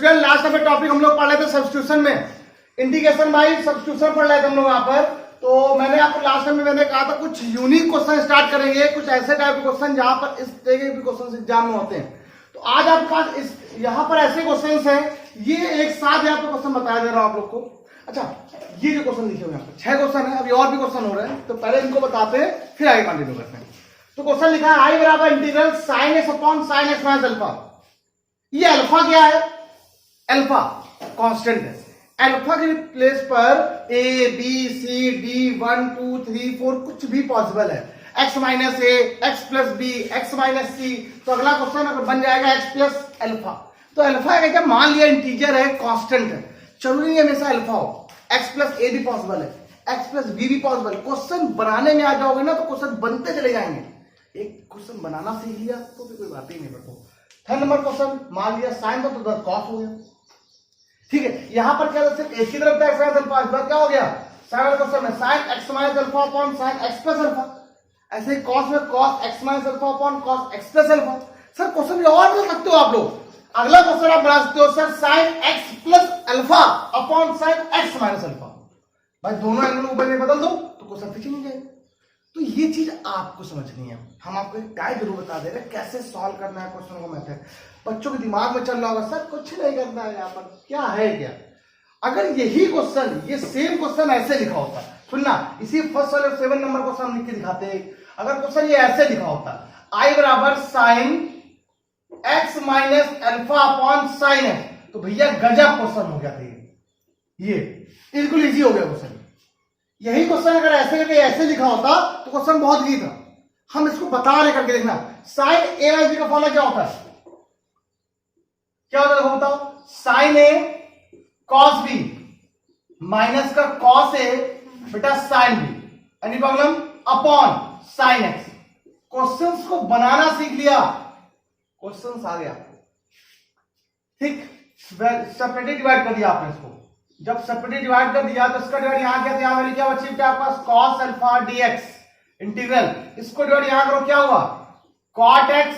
Student last में topic हम लोग पढ़ रहे थे सब्स्टिट्यूशन में, इंटीग्रेशन बाय सब्स्टिट्यूशन पढ़ रहे थे हम लोग यहाँ पर। तो मैंने आपको लास्ट में मैंने कहा था कुछ यूनिक क्वेश्चन स्टार्ट करेंगे, कुछ ऐसे टाइप के क्वेश्चन जहां पर इस तरह के क्वेश्चन एग्जाम में होते हैं। तो आज आपके पास इस यहाँ पर ऐसे क्वेश्चन हैं, ये एक साथ यहाँ पे क्वेश्चन बताया दे रहा हूं आप लोग को। अच्छा, ये जो क्वेश्चन लिखे हुए यहाँ पर 6 क्वेश्चन है, अभी और भी क्वेश्चन हो रहे हैं, तो पहले इनको बताते हैं फिर आगे कंटिन्यू करते हैं। तो क्वेश्चन लिखा है आई बराबर integral sine x upon sine x minus alpha. ये अल्फा क्या है? अल्फा कांस्टेंट है। अल्फा के प्लेस पर ए बी सी डी 1 2 3 4 कुछ भी पॉसिबल है, x minus a, x plus b, x minus c. तो अगला क्वेश्चन अगर बन जाएगा x प्लस अल्फा। तो अल्फा क्या, मान लिया इंटीजर है, कांस्टेंट है, जरूरी नहीं हमेशा अल्फा हो, x प्लस ए भी पॉसिबल है, x प्लस बी भी पॉसिबल। क्वेश्चन बनाने में आ जाओगे ना तो क्वेश्चन बनते चले जाएंगे। एक क्वेश्चन बनाना सीख लिया तो भी कोई बात ही नहीं बटो। 3 नंबर क्वेश्चन मान लिया साइन था तो कॉस हो गया, ठीक है। यहां पर क्या सिर्फ एक ही तरफ था, साइन अल्फा, इस बार क्या हो गया साइन क्वेश्चन में sign x minus alpha upon sine x plus alpha. ऐसे ही कॉस में cos x minus alpha upon cos x plus alpha. Sir question भी और बना सकते हो आप लोग। अगला क्वेश्चन आप बना सकते हो sir sign x plus alpha upon sine x minus alpha. भाई दोनों एंगल ऊपर में बदल दो तो क्वेश्चन पीछे नहीं जाएगा। तो ये चीज आपको समझनी है। हम आपको एक गाइड जरूर बता दे रहे हैं कैसे सॉल्व करना है क्वेश्चन को। मेथड बच्चों के दिमाग में चल रहा होगा सर कुछ नहीं करना है, यहाँ पर क्या है क्या। अगर यही क्वेश्चन, ये सेम क्वेश्चन ऐसे लिखा होता, सुनना, इसी फर्स्ट वाले 7 नंबर क्वेश्चन हम लिख के दिखाते हैं। अगर क्वेश्चन ये ऐसे लिखा होता आई बराबर sign x minus alpha upon sine x, तो भैया गजब क्वेश्चन हो गया था ये बिल्कुल इजी हो गया क्वेश्चन। यही क्वेश्चन अगर ऐसे करके ऐसे लिखा होता तो क्वेश्चन बहुत इजी था। हम इसको बता रहे करके देखना, साइन ए माइनस बी का फॉर्मूला क्या होता है, क्या होता है बताओ। साइन ए कॉस बी माइनस का कॉस ए बेटा sine B, any problem, upon sine x. Questions को बनाना सीख लिया, क्वेश्चंस आ गया, ठीक। सेपरेटली डिवाइड कर दिया आपने इसको। जब सेपरेटली डिवाइड कर दिया तो इसका डिवाइड यहां क्या था, यहां मैंने क्या बची क्या आपके पास cos अल्फा dx इंटीग्रल, इसको डिवाइड यहां करो क्या हुआ cot x,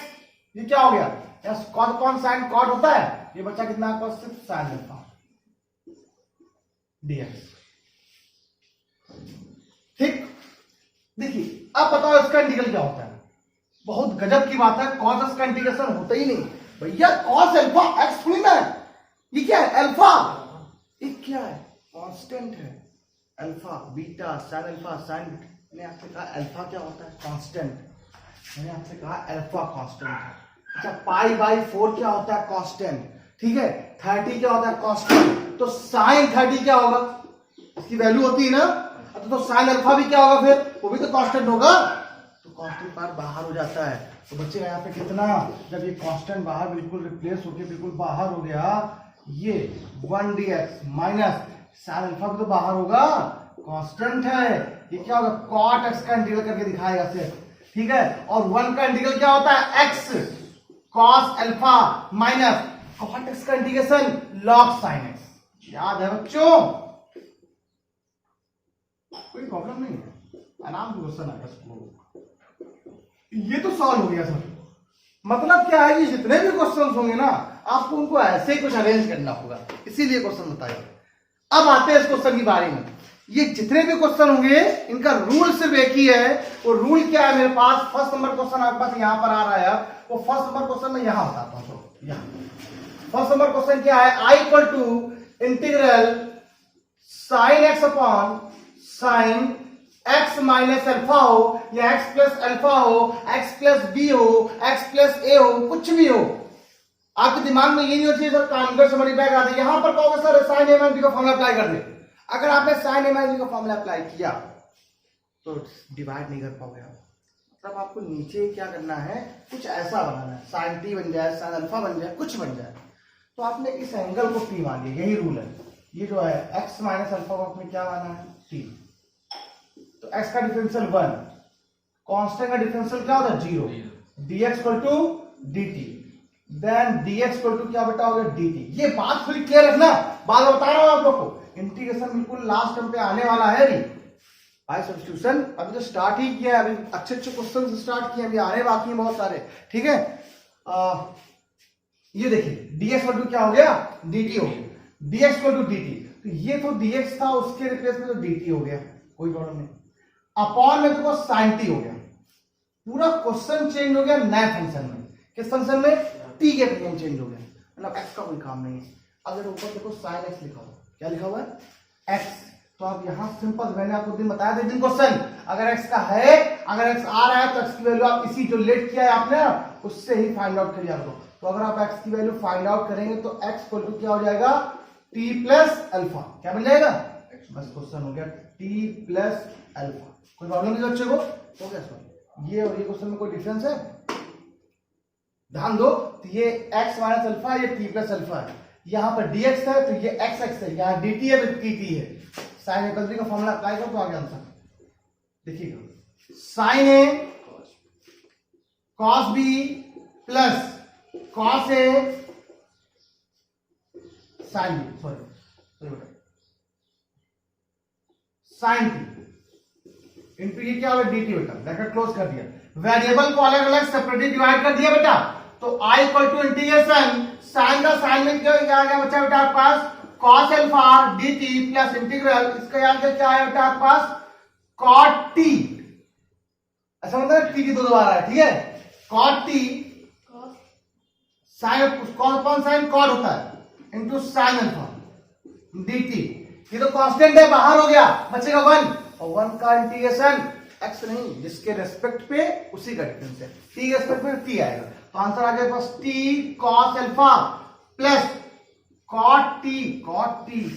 ये क्या हो गया yes cos upon sin cot होता है, ये बचा कितना आपका सिर्फ sin अल्फा dx, ठीक। देखिए अब बताओ इसका इंटीग्रल क्या होता है। बहुत गजब की बात है, cos x का इंटीग्रेशन होता ही नहीं भैया। cos अल्फा x थोड़ी ना है, ये क्या है अल्फा, ये क्या है कांस्टेंट है, alpha beta sine alpha sign beta. मैंने आपसे कहा अल्फा क्या होता है कांस्टेंट, मैंने आपसे कहा अल्फा कांस्टेंट है। अच्छा पाई बाई 4 क्या होता है कांस्टेंट, ठीक है। 30 क्या होता है कांस्टेंट, तो साइन 30 क्या होगा, इसकी वैल्यू होती है ना, तो साइन अल्फा भी क्या होगा फिर, वो भी तो कांस्टेंट होगा। तो कांस्टेंट पार्ट बाहर हो जाता है, तो बच्चे यहाँ पे कितना, जब ये कांस्टेंट बाहर बिल्कुल रिप्लेस होकर बिल्कुल बाहर हो गया, ये 1 dx माइनस साइन अल्फा भी तो बाहर होगा, कांस्टेंट है, ये क्या होगा cot x का इंटीग्रल करके दिखाएगा सिर्फ, ठीक है। और 1 का इंटीग्रल क्या होता है x cos alpha minus cot x का इंटीग्रेशन log sin x। याद है बच्चों, कोई प्रॉब्लम नहीं है, आराम से क्वेश्चन आएगा इसको। ये तो सॉल्व हो गया सर। मतलब क्या है कि जितने भी क्वेश्चन होंगे ना आपको उनको ऐसे ही कुछ अरेंज करना होगा, इसीलिए क्वेश्चन बताया। अब आते हैं इस क्वेश्चन की बारे में। ये जितने भी क्वेश्चन होंगे इनका रूल सिर्फ एक ही है। वो रूल क्या है मेरे पास, फर्स्ट नंबर क्वेश्चन आपके पास यहां पर आ रहा है, वो फर्स्ट नंबर क्वेश्चन मैं यहां बताता हूं। फर्स्ट नंबर क्वेश्चन क्या है, I equal to integral sine x upon sine x minus alpha हो या x प्लस अल्फा हो, x प्लस बी हो, x प्लस ए हो, कुछ भी हो। आपके दिमाग में ये नहीं होती सर कॉन्वर्स से मल्टीप्लाई करा दे, यहां पर कहोगे सर साइन ए माइनस बी का फॉर्मूला अप्लाई कर दे। अगर आपने साइन ए माइनस बी का फॉर्मूला अप्लाई किया तो डिवाइड नहीं कर पाओगे आप। मतलब आपको नीचे क्या करना है, कुछ ऐसा बनाना है, साइन टी बन जाए, साइन अल्फा बन जाए, कुछ बन जाए। तो आपने इस एंगल को टी मान लिया, यही रूल है। ये जो है x माइनस अल्फा को आपने क्या माना है टी, तो x का डिफरेंशियल 1, कांस्टेंट का डिफरेंशियल क्या होता है 0, dx equal to dt, then dx equal to क्या बेटा हो गया dt। ये बात थोड़ी क्लियर रखना, बात बता रहा हूं आप लोग को। इंटीग्रेशन बिल्कुल लास्ट टर्म पे आने वाला है अभी। भाई सब्स्टिट्यूशन अभी तो स्टार्ट ही किया है, अभी अच्छे अच्छे क्वेश्चन स्टार्ट किए, अभी आने बाकी हैं बहुत सारे, ठीक है। ये देखिए dx इक्वल टू क्या हो गया, dt हो गया, dx इक्वल टू dt। तो ये तो dx था, उसके रिप्लेस में तो dt हो गया, कोई प्रॉब्लम नहीं। अपॉन में देखो sin t हो गया, पूरा क्वेश्चन चेंज हो गया नए फंक्शन में। किस फंक्शन में, t के टर्म चेंज हो गया, मतलब x का कोई काम नहीं है। अगर ऊपर देखो sin x लिखा हुआ, क्या लिखा हुआ है, x। तो आप यहां सिंपल, मैंने आपको दिन बताया था दिन क्वेश्चन, अगर x का है, अगर x आ रहा है तो x की वैल्यू आप इसी जो लेट किया है आपने उससे ही फाइंड आउट करिए आपको। तो अगर आप x की वैल्यू फाइंड आउट करेंगे तो x इक्वल टू क्या हो जाएगा, t प्लस अल्फा, क्या बन जाएगा, बस क्वेश्चन हो गया t प्लस अल्फा। कोई प्रॉब्लम नहीं बच्चे को, हो गया सर। ये और ये क्वेश्चन में कोई डिफरेंस है, ध्यान दो। तो ये x माइनस अल्फा, ये t प्लस अल्फा है, यहाँ पर dx है तो ये x है, यहाँ dt है तो tt है। साइन ए प्लस बी का फॉर्मूला अप्लाई करो तो आगे आंसर देखिएगा, साइन ए कॉस बी प्लस कॉस ए sine b, sorry sine t into ये क्या होगा, dt बेटा, ब्रैकेट क्लोज कर दिया। वेरिएबल को अलग अलग सेपरेटली डिवाइड कर दिया बेटा, तो i equal to integration sine का साइन में क्या आ गया बच्चा बेटा आपके पास, cos alpha dt plus integral, इसका यहाँ क्या है बेटा आपके पास, cot t, ऐसा मतलब t की दो दोबारा है, ठीक है, cot t sine, cos upon sine cot होता है, इंटू साइन अल्फा dt। ये तो कांस्टेंट है, बाहर हो गया, बचेगा 1, और 1 का इंटीग्रेशन x नहीं, जिसके रेस्पेक्ट पे उसी का डिफरेंस है, t के रेस्पेक्ट पे t आएगा। तो आंसर आ गया बस t cos alpha plus cot t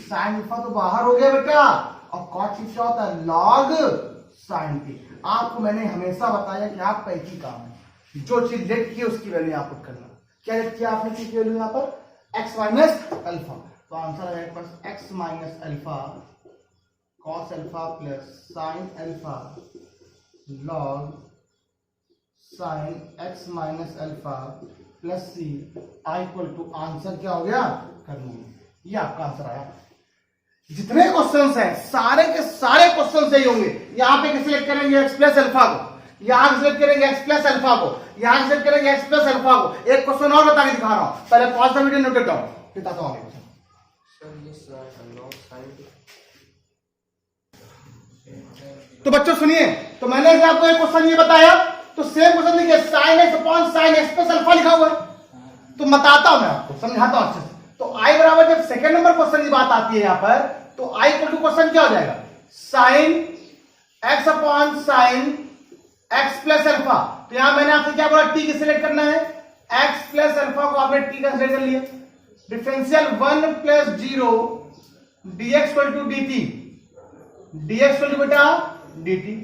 sin alpha तो बाहर हो गया बेटा, और cot t क्या होता है, log sin t। आपको मैंने हमेशा बताया कि आपका एक ही काम है, जो चीज लेट की उसकी वैल्यू यहाँ पुट करना। क्या लेट किया आपने, की वैल्यू यहाँ पर x माइनस अल्फा, तो आंसर आ जाएगा बस x minus alpha cos alpha plus sin alpha log sin x minus alpha plus C I equal to, answer क्या हो गया, कर लूंगे। ये आपका आंसर आया। जितने क्वेश्चंस हैं सारे के सारे क्वेश्चन सही होंगे। यहां पे सिलेक्ट करेंगे x प्लस अल्फा को, यहां सिलेक्ट करेंगे x प्लस अल्फा को, यहां सिलेक्ट करेंगे x प्लस अल्फा को। एक क्वेश्चन और बता के दिखा रहा हूं, पहले pause the video, note down, बताता हूं आगे। तो बच्चों सुनिए, तो मैंने आपको एक क्वेश्चन ये बताया, तो सेम क्वेश्चन देखिए, sign x upon sine x plus alpha लिखा हुआ है। तो बताता हूं मैं आपको, समझाता हूं अच्छे से। तो आई बराबर जब सेकंड नंबर क्वेश्चन की बात आती है यहां पर, तो आई इक्वल टू क्वेश्चन क्या हो जाएगा, sign x upon sine x plus alpha. तो यहां मैंने आपसे क्या बोला, टी की सिलेक्ट करना है, एक्स प्लस अल्फा को आपने टी का सिलेक्ट कर लिया, differential 1 plus 0 dx equal to dt, dx equal to बेटा dt।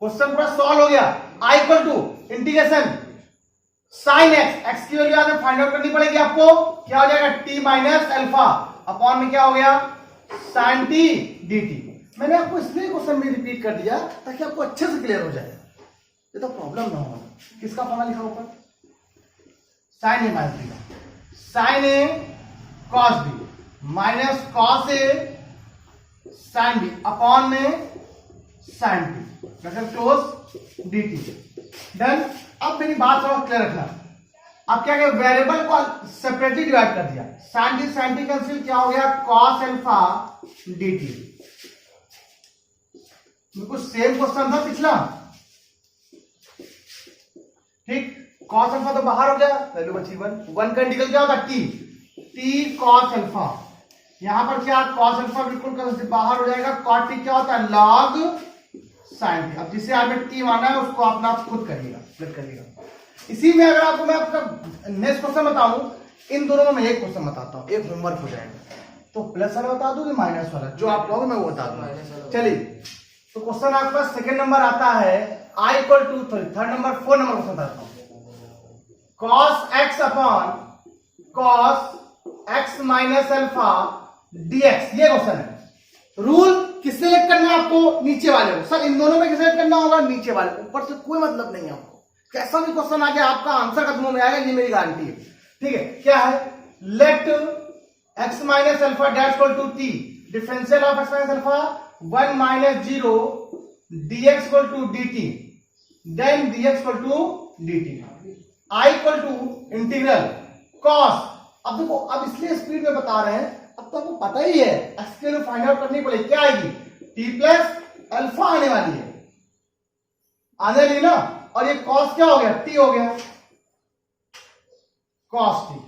क्वेश्चन पूरा सॉल्व हो गया। I equal to integration sine x, x की वैल्यू आपने फाइंड आउट करनी पड़ेगी आपको, क्या हो जाएगा, टी माइनस अल्फा अपॉन में क्या हो गया, साइन टी dt। मैंने आपको इसलिए क्वेश्चन में रिपीट कर दिया ताकि आपको अच्छे से क्लियर हो जाए, ये तो प्रॉब्लम ना हो। किसका फॉर्मूला लिखा ऊपर, साइन ए माइनस बी का, साइन ए कॉस बी माइनस कॉस ए साइन बी अपॉन में sine T, close dt। Done. अब मेरी बात थोड़ा क्लियर रखना, अब क्या किया, वेरिएबल को सेपरेटली डिवाइड कर दिया, साइन टी कैंसिल, क्या हो गया, कॉस अल्फा dt। बिल्कुल सेम क्वेश्चन था पिछला, ठीक, कॉस अल्फा तो बाहर हो गया, वैल्यू बची 1 का इंटीग्रल क्या होता है, t कॉस अल्फा। यहां पर क्या, कॉस अल्फा बिल्कुल बाहर हो जाएगा, कॉट टी क्या होता है, लॉग साइन टी। अब जिसे आपने टी माना है उसको अपना आप खुद करिएगा, स्प्लिट करिएगा। इसी में अगर आपको मैं आपका नेक्स्ट क्वेश्चन बताऊं, इन दोनों में एक क्वेश्चन बताता हूं, एक होमवर्क हो जाएगा, तो प्लस वाला बता दूं कि माइनस वाला, जो आप कहोगे मैं वो बता दूंगा। चलिए, तो क्वेश्चन आपके पास सेकंड नंबर आता है, I equal to, third number 4 number question बताता हूं, cos x upon cos x minus alpha dx, ये क्वेश्चन है। रूल किस सिलेक्ट करना है आपको, नीचे वाले को। सर इन दोनों में किस सिलेक्ट करना होगा, नीचे वाले, ऊपर से कोई मतलब नहीं है आपको। कैसा भी क्वेश्चन आ गया आपका आंसर कदमों में आएगा, ये मेरी गारंटी है। ठीक है, क्या है, let x minus alpha dash equal to t, differential of x minus alpha 1 minus 0 dx equal to dt, then dx equal to dt। i equal to integral cos, अब देखो अब इसलिए स्पीड में बता रहे हैं, अब तो आपको पता ही है एक्स की वैल्यू फाइंड आउट करनी पड़ेगी, क्या आएगी टी प्लस अल्फा आने वाली है, आने वाली ना, और ये कॉस क्या हो गया टी हो गया, कॉस टी,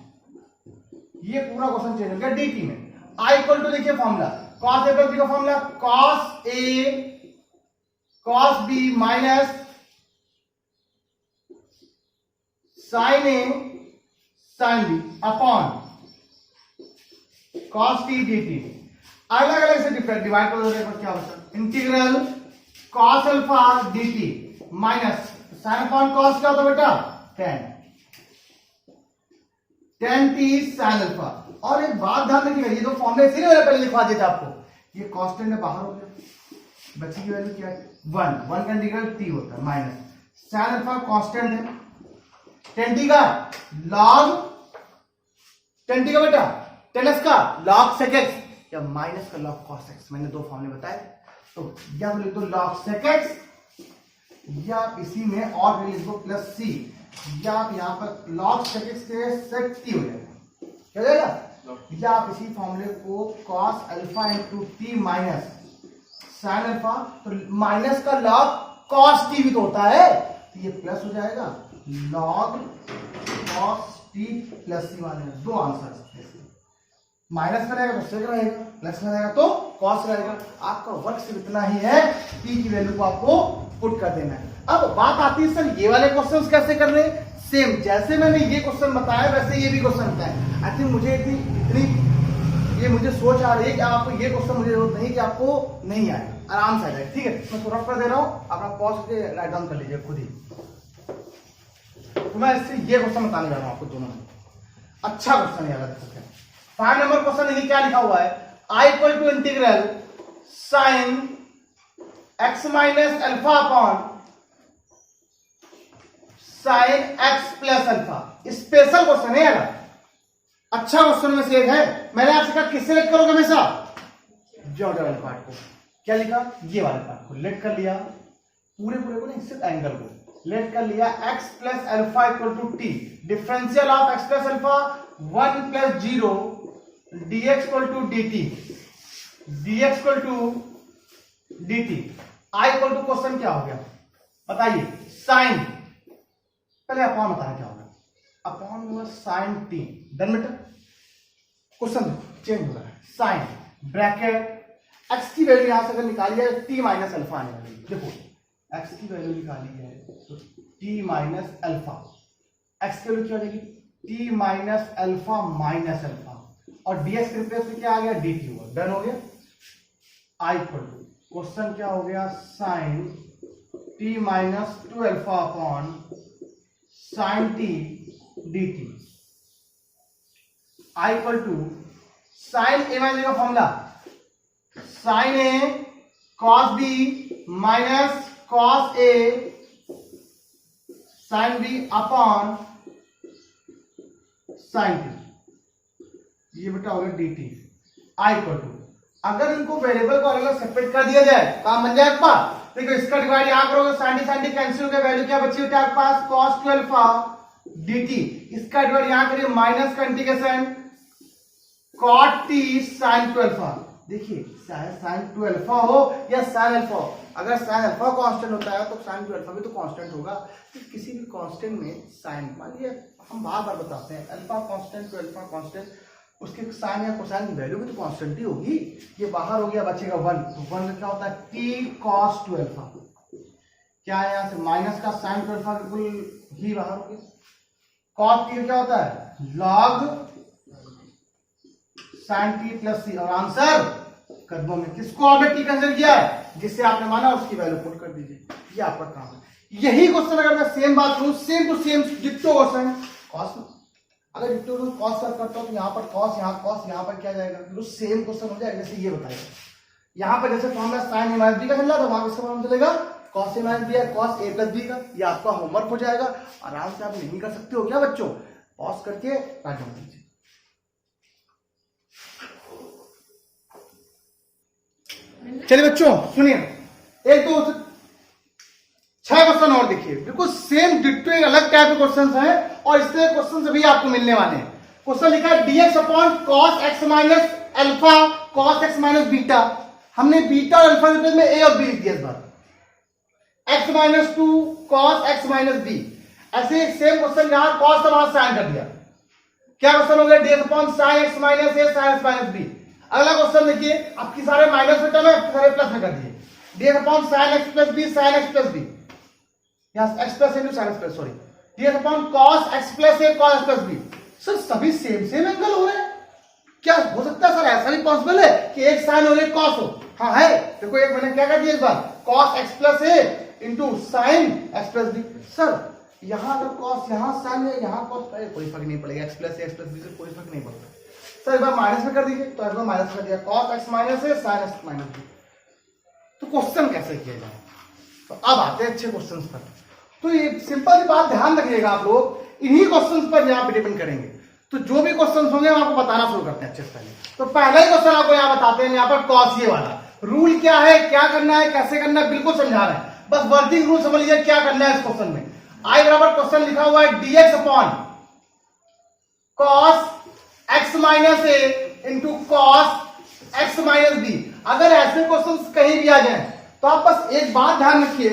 ये पूरा क्वेश्चन चेंज हो गया dt में। आई इक्वल टू देखिए formula cos a plus b का formula cos a cos B minus sine a sine B upon cos t dt, अलग अलग से डिवाइड कर दो, क्या होता है integral cos alpha dt minus sine upon cos क्या होता है बेटा tan t sin अल्फा। और एक बात ध्यान रखिएगा, ये दो फॉर्मूले इसीलिए मैंने पहले लिखवा दिया था आपको, ये कांस्टेंट है बाहर हो गया, बची की वैल्यू क्या है 1 का इंटीग्रल t होता है माइनस sin अल्फा कांस्टेंट है, tan t का log, tan t का बेटा tan s का log sec x या माइनस का log cos x, मैंने दो फॉर्मूले बताए, तो या तो लिख दो log sec x या इसी में और लिख दो प्लस c, या आप यहां पर log sec x से sec t हो जाएगा, क्या हो जाएगा, या आप इसी फॉर्मूले को cos alpha into T minus sin alpha, तो माइनस का log cos t भी तो होता है, तो ये प्लस हो जाएगा log cos t plus c minus, दो आंसर माइनस में रहेगा तो sec रहेगा, प्लस में रहेगा तो cos रहेगा, आपका वर्क सिर्फ इतना ही है, t की वैल्यू को आपको पुट कर देना है। अब बात आती है सर ये वाले क्वेश्चंस कैसे कर रहे हैं, सेम जैसे मैंने ये क्वेश्चन बताया वैसे ये भी क्वेश्चन बताया। आई थिंक मुझे इतनी ये मुझे सोच आ रही है कि आपको ये क्वेश्चन मुझे जरूरत नहीं कि आपको नहीं आए, आराम से आ जाए, ठीक है। मैं थोड़ा कर दे रहा हूँ, अपना पॉज करके राइट डाउन कर लीजिए खुद ही। तो मैं इससे ये क्वेश्चन बताने जा रहा हूँ आपको दोनों में, अच्छा क्वेश्चन याद रख सकते हैं। 5 नंबर क्वेश्चन देखिए क्या लिखा हुआ है, I equal to integral sine x minus alpha upon sine x plus alpha, special question है यार, अच्छा क्वेश्चन में से एक है। मैंने आपसे कहा किससे लेट करोगे हमेशा, ज्योमेट्री वाले पार्ट को, क्या लिखा ये वाले पार्ट को लेट कर लिया, पूरे पूरे को नहीं सिर्फ एंगल को लेट कर लिया, x plus alpha equal to T, differential of x plus alpha 1 plus 0 dx equal to dt, dx equal to dt। I equal to question क्या हो गया बताइए, साइन, पहले अपॉन बताया क्या होगा, अपॉन हुआ साइन टी, डन बेटा, क्वेश्चन चेंज हो रहा है, साइन ब्रैकेट एक्स की वैल्यू यहां से अगर निकाली जाए टी माइनस अल्फा आने वाली, देखो एक्स की वैल्यू निकाली जाए तो टी माइनस अल्फा, एक्स की वैल्यू क्या हो जाएगी T minus alpha minus alpha, और डीएक्स के रिप्लेस में क्या आ गया dt हुआ, डन हो गया। आई इक्वल टू क्वेश्चन क्या हो गया, sine t minus 2 alpha upon sine t dt, I equal to sine A minus का फॉर्मूला साइन ए कॉस बी माइनस कॉस ए sine B upon sine t, ये बेटा हो गया dt। आई इक्वल टू, अगर इनको वेरिएबल को अलग अलग सेपरेट कर दिया जाए काम बन जाए आपका, देखो इसका डिवाइड यहां करोगे साइन टी कैंसिल हो गया, वैल्यू क्या बची होती है आपके पास cos 2 अल्फा dt, इसका डिवाइड यहां करिए माइनस का integration cot t sin 2 alpha, देखिए sin 2 अल्फा हो या sin अल्फा हो, अगर sin अल्फा कांस्टेंट होता है तो sin 2 अल्फा भी तो कांस्टेंट होगा, तो किसी भी कांस्टेंट में sin, मान लिया हम बार बार बताते हैं अल्फा कांस्टेंट तो अल्फा कांस्टेंट, उसके साइन या कोसाइन की वैल्यू भी तो कांस्टेंट ही होगी, ये बाहर हो गया बचेगा 1, तो 1 क्या होता है t cos 2 अल्फा, क्या है यहां से माइनस का sin 2 अल्फा बिल्कुल ही बाहर हो गया, cos t क्या होता है log sin t plus c, और आंसर कदमों में किसको आपने t कंसीडर किया है, जिससे आपने माना उसकी वैल्यू पुट कर दीजिए, ये आपका काम है। यही क्वेश्चन अगर मैं सेम बात करूं, same to same ditto question cos, अगर डिट्टो को cos कर करता हूं तो यहां पर cos, यहां cos, यहां पर क्या जाएगा, तो सेम क्वेश्चन हो जाएगा, जैसे ये बताइए यहां पर जैसे formula sin a minus b का चल रहा था, वहां किसका फॉर्मूला चलेगा cos a माइनस b है cos a प्लस b का, ये आपका होमवर्क हो जाएगा, आराम से आप नहीं कर सकते हो क्या बच्चों, पॉज करके राइट डाउन कीजिए। चलिए बच्चों सुनिए, एक दो 6 क्वेश्चन और देखिए, बिल्कुल सेम डिट्टो एक अलग टाइप के क्वेश्चन हैं और इस तरह क्वेश्चन भी आपको मिलने वाले हैं। क्वेश्चन लिखा है dx upon cos x minus alpha cos x minus beta. हमने बीटा और अल्फा के प्लेस में a और b लिख दिया इस बार। x minus 2 cos x minus b। ऐसे सेम क्वेश्चन यहां cos का वहां sin कर दिया। क्या क्वेश्चन हो गया? dx upon sin x minus a sin x minus b। अगला क्वेश्चन देखिए, आपकी सारे माइनस में टर्म है, सारे प्लस में कर दिए। dx upon sin x plus b sin x plus b, यहां x plus a sin x plus, sorry, dx upon cos x plus a cos x plus b। Sir सभी same angle हो रहे हैं, क्या हो सकता है सर? ऐसा भी पॉसिबल है कि एक साइन और एक कॉस हो? हाँ है, देखो एक मैंने क्या कर दिया इस बार, cos x plus a into sine x plus b। Sir यहां अगर cos यहां साइन है, यहां cos, कोई फर्क नहीं पड़ेगा, x plus a x plus b से कोई फर्क नहीं पड़ता। सर एक बार माइनस में कर दीजिए, तो एक बार माइनस कर दिया, cos x minus a sin x minus b। तो क्वेश्चन कैसे किया जाए? तो अब आते हैं अच्छे क्वेश्चन पर। तो ये सिंपल सी बात ध्यान रखिएगा आप लोग, इन्हीं क्वेश्चन पर यहाँ पे डिपेंड करेंगे। तो जो भी क्वेश्चन होंगे हम आपको बताना शुरू करते हैं अच्छे से पहले। तो पहला ही क्वेश्चन आपको यहाँ बताते हैं, यहाँ पर cos ये वाला रूल क्या है, क्या करना है, कैसे करना है, बिल्कुल समझा रहे हैं। बस वर्किंग रूल समझ लीजिए क्या करना है इस क्वेश्चन में। आई बराबर क्वेश्चन लिखा हुआ है dx upon cos x minus a into cos x minus b। अगर ऐसे क्वेश्चन कहीं भी आ जाए तो आप बस एक बात ध्यान रखिए,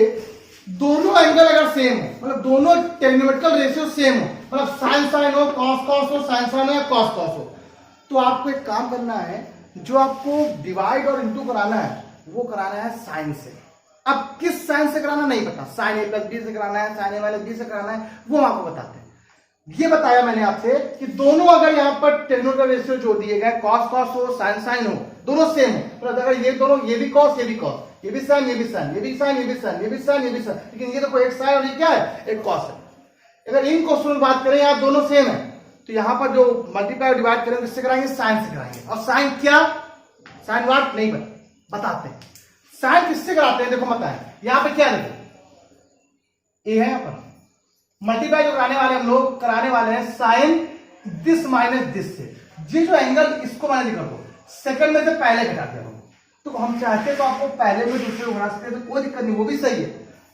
दोनों एंगल अगर सेम हो, मतलब दोनों टेक्नोमेट्रिकल रेशियो सेम हो, मतलब साइन साइन हो, कॉस कॉस हो, साइन साइन हो या कॉस कॉस हो, तो आपको एक काम करना है, जो आपको डिवाइड और इंटू कराना है वो कराना है साइन से। अब किस साइन से कराना नहीं पता, साइन ए प्लस बी से कराना है, साइन ए माइनस बी से कराना है, वो हम आपको बताते हैं। ये बताया मैंने आपसे कि दोनों अगर यहाँ पर टेक्नोमेट्रिकल रेशियो जो दिए गए, कॉस कॉस हो, साइन साइन हो, दोनों सेम हो, तो अगर ये दोनों, ये भी कॉस ये भी कॉस, ये भी साइन ये भी साइन, ये भी साइन ये भी साइन, ये भी साइन ये भी साइन, लेकिन ये देखो एक साइन और ये क्या है, एक कॉस है। अगर इन क्वेश्चन में बात करें यहाँ दोनों सेम है, तो यहाँ पर जो मल्टीप्लाई और डिवाइड करेंगे किससे कराएंगे? साइन से कराएंगे। और साइन क्या, साइन वाट नहीं बताते हैं। साइन किससे कराते हैं देखो बताएं, यहाँ पे क्या देखो ए है, यहाँ पर मल्टीप्लाई जो कराने वाले हम लोग कराने वाले हैं साइन दिस माइनस दिस से। ये जो एंगल इसको मैंने लिखा दो, सेकंड में से पहले घटा दिया, तो हम चाहते तो आपको पहले में दूसरे को घटा सकते हैं, तो कोई दिक्कत नहीं, वो भी सही है।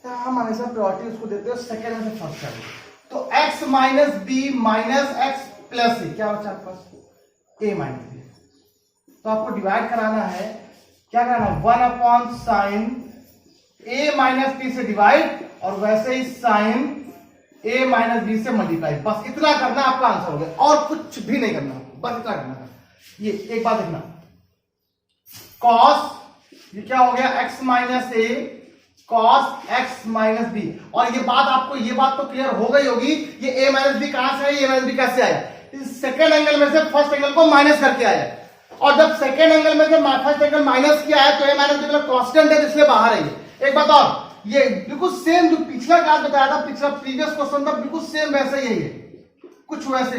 तो हम हमेशा प्रायोरिटी उसको देते हैं सेकंड में से फर्स्ट कर। तो x minus B minus x plus a, क्या बचा आपके पास? a minus B. तो आपको डिवाइड कराना है, क्या कराना? 1 upon sine a minus B से डिवाइड, और वैसे ही साइन a माइनस बी से मल्टीप्लाई। बस इतना करना, आपका आंसर हो गया, और कुछ भी नहीं करना, बस इतना करना। ये एक बात देखना, cos ये क्या हो गया? x minus a cos x minus B. और ये बात आपको, ये बात तो क्लियर हो गई होगी, ये a माइनस बी कहां से आया, ये माइनस बी कैसे आया? इस सेकेंड एंगल में से फर्स्ट एंगल को माइनस करके आया, और जब सेकेंड एंगल में से फर्स्ट एंगल माइनस किया है, तो a माइनस बी कांस्टेंट है, इसलिए बाहर है। एक बात और, ये बिल्कुल सेम जो पिछला क्लास बताया था, पिछला प्रीवियस क्वेश्चन था, बिल्कुल सेम वैसे ही है, कुछ वैसे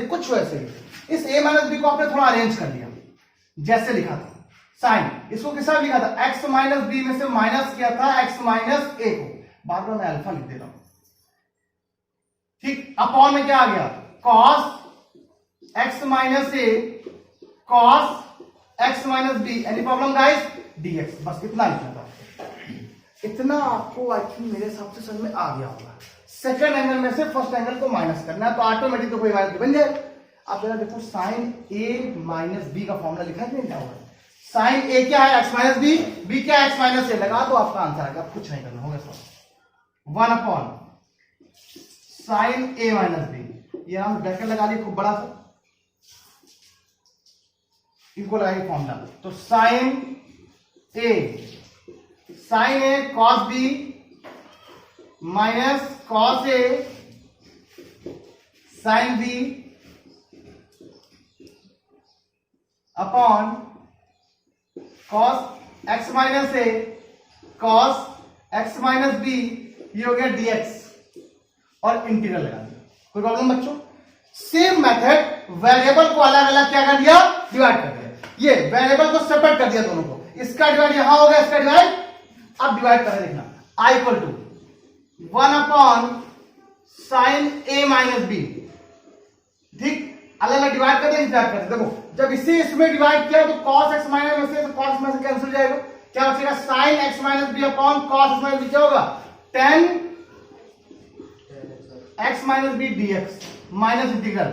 ही। इस a माइनस बी को आपने थोड़ा अरेंज कर लिया, जैसे लिखा था साइन, इसको किस तरह लिखा था? x माइनस बी में से माइनस किया था x माइनस ए को, बाद में मैं अल्फा लिख दे रहा हूं, ठीक। अपॉन में क्या आ गया? cos x minus A cos x minus B, any problem guys? dx, बस इतना लिखना था। इतना आपको आई थिंक मेरे हिसाब से समझ में आ गया होगा। सेकंड एंगल में से फर्स्ट एंगल को माइनस करना है, तो ऑटोमेटिक तो कोई माइनस बन जाए। आप जरा देखो, साइन a माइनस बी का फॉर्मूला लिखा है, क्या होगा? साइन a क्या है? x माइनस बी, बी क्या है? x माइनस ए। लगा तो आपका आंसर आएगा, कुछ नहीं करना होगा। 1 upon sine a minus B, ये हम ब्रैकेट लगा लिए खूब बड़ा सा, इनको लगाइए फॉर्मूला। तो sine A cos B minus cos A sine B upon cos x minus a cos x minus B, ये हो गया dx, और इंटीग्रल लगा दिया। कोई प्रॉब्लम बच्चों? सेम मेथड, वेरिएबल को अलग अलग क्या कर दिया? डिवाइड कर दिया। ये वेरिएबल को सेपरेट कर दिया दोनों को, इसका डिवाइड यहां हो गया, इसका डिवाइड अब डिवाइड करें, देखना i equal to 1 upon sine a minus B, ठीक। अलग अलग डिवाइड कर दिया, कर दिया। देखो जब इसे इसमें डिवाइड किया तो cos x माइनस में से, तो cos में से कैंसिल जाएगा, क्या बचेगा? Sine x minus B upon cos x minus B, क्या होगा? 10 x minus B dx minus integral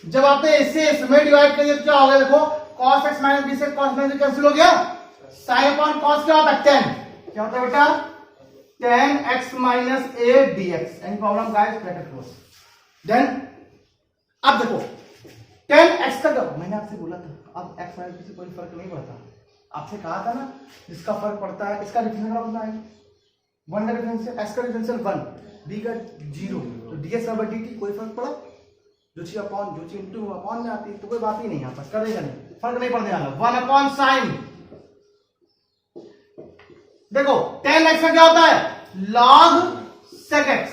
जब आपने इसे इसमें डिवाइड करिए तो क्या हो गया, देखो cos x माइनस बी से cos माइनस बी कैंसिल हो गया, साइन अपॉन कॉस क्या होता है 10, क्या होता है बेटा 10x minus A dx। Any problem guys, bracket close. Then अब देखो 10x का क्या, मैंने आपसे बोला था अब x माइनस बी से कोई फर्क नहीं पड़ता, आपसे कहा था ना जिसका फर्क पड़ता है इसका डिफरेंशियल कितना है, 1 का डिफरेंशियल, x का डिफरेंशियल 1, b का 0, तो dx over dt कोई फर्क पड़ा, जो चीज अपॉन जो चीज इनटू अपॉन में आती है तो कोई बात ही नहीं, यहाँ पर करेगा नहीं, फर्क नहीं पड़ने वाला, 1 अपॉन साइन। देखो 10x का क्या होता है log sec x,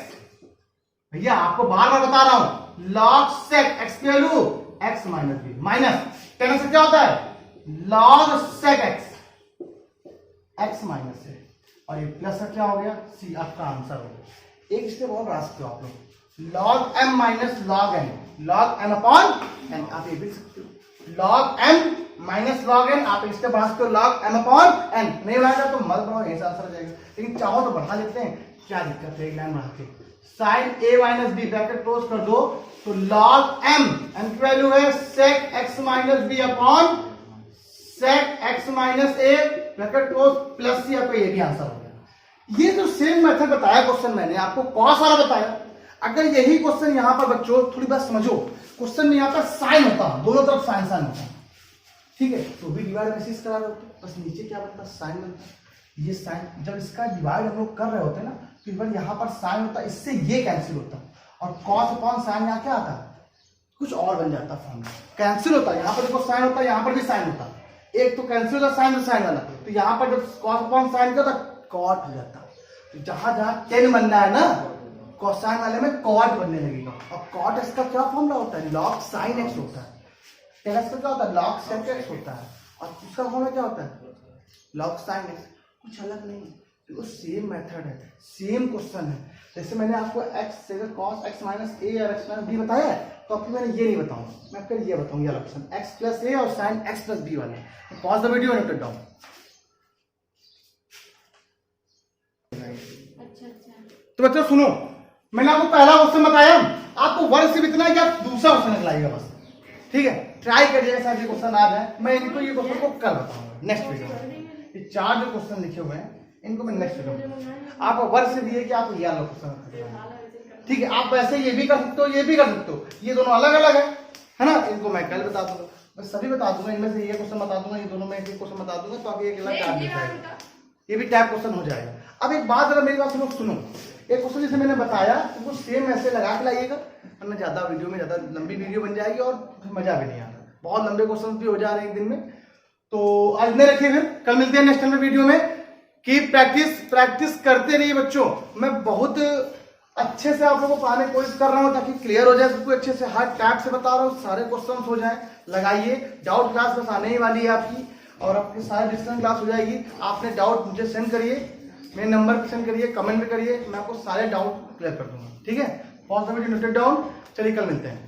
भैया आपको बार बार बता रहा हूं log sec x की value x minus B, minus 10x का क्या होता है log sec x माइनस से, और ये प्लस का क्या हो गया c, आपका आंसर हो गया। एक स्टेप और बढ़ा सकते हो आप लोग, log m minus log n, log m upon n, आप ये भी सकते हो log m minus log n, आप इससे बढ़ा सकते हो log m अपॉन n, नहीं बढ़ाएगा तो मत बढ़ाओ, यही से आंसर आ जाएगा, लेकिन चाहो तो बढ़ा लेते हैं, क्या दिक्कत है, एक लाइन बढ़ा के sine a minus B bracket close कर दो, तो log m की वैल्यू है sec x minus B upon sec x minus a bracket close plus c, आपका ये भी आंसर हो गया। ये जो सेम मेथड बताया क्वेश्चन मैंने आपको कॉस वाला बताया, अगर यही क्वेश्चन यहां पर बच्चों थोड़ी बात समझो, क्वेश्चन में यहां पर साइन होता, दोनों तरफ साइन साइन होता, ठीक है, तो भी डिवाइड बेसिस करा रहे होते, बस नीचे क्या बनता साइन बनता, ये साइन जब इसका डिवाइड हम लोग कर रहे होते ना तो एक बार यहाँ पर साइन होता, इससे ये कैंसिल होता, और कॉस अपॉन साइन यहाँ क्या आता कुछ और बन जाता, फॉर्मूला कैंसिल होता, यहाँ पर देखो साइन होता, यहाँ पर भी साइन होता, एक तो कैंसिल होता साइन और साइन वाला, तो यहाँ पर जब कॉस अपॉन साइन का कॉट हो जाता, तो जहां जहां टेन बनना है ना कोसाइन वाले में कॉट बनने लगेगा, और कॉट इसका क्या फॉर्मूला होता है log sin x होता है, टेन एक्स का क्या होता है log sec x होता है, और उसका फॉर्मूला क्या होता है log sin x, कुछ अलग नहीं, तो सेम मेथड है, सेम क्वेश्चन है, जैसे मैंने आपको x से cos x माइनस a और x माइनस b बताया है, तो आपको मैंने ये नहीं बताऊंगा, मैं आपको ये बताऊंगा ये ऑप्शन x प्लस a और sin x प्लस b वाले, pause the video and note down. तो बच्चों सुनो, मैंने आपको पहला क्वेश्चन बताया, आपको वर्ग से इतना है कि आप दूसरा क्वेश्चन निकलाइएगा बस, ठीक है, ट्राई करिएगा शायद ये क्वेश्चन आ जाए, मैं इनको ये क्वेश्चन को कल बताऊंगा नेक्स्ट वीडियो में, ये 4 जो क्वेश्चन लिखे हुए हैं इनको मैं नेक्स्ट वीडियो में, आप वर्ग से दिए कि आप ये वाला क्वेश्चन, ठीक है, आप वैसे ये भी कर सकते हो, ये भी कर सकते हो, ये दोनों अलग अलग है ना, इनको मैं कल बता दूंगा, मैं सभी बता दूंगा, इनमें से ये क्वेश्चन बता दूंगा, ये दोनों में एक क्वेश्चन बता दूंगा, तो आप ये अगला टाइप मिल जाएगा, ये भी टाइप क्वेश्चन हो जाएगा। अब एक बात अगर मेरी बात सुनो, एक क्वेश्चन जैसे मैंने बताया तो वो सेम ऐसे लगा के लाइएगा, वरना ज्यादा वीडियो में ज्यादा लंबी वीडियो बन जाएगी और मजा भी नहीं आता, बहुत लंबे क्वेश्चन भी हो जा रहे हैं एक दिन में, तो आज नहीं रखिए, फिर कल मिलते हैं नेक्स्ट वीडियो में, कि प्रैक्टिस करते रहिए बच्चों, मैं बहुत अच्छे से आप लोगों को पढ़ाने की कोशिश कर रहा हूँ ताकि क्लियर हो जाए, सबको अच्छे से हर टाइप से बता रहा हूँ, सारे क्वेश्चन हो जाए, लगाइए, डाउट क्लास बस आने ही वाली है आपकी, और आपकी सारी डिस्कशन क्लास हो जाएगी, आपने डाउट मुझे सेंड करिए, मेरे नंबर पर सेंड करिए, कमेंट में करिए, मैं आपको सारे डाउट क्लियर कर दूंगा, ठीक है, pause the video, note it down, चलिए कल मिलते हैं।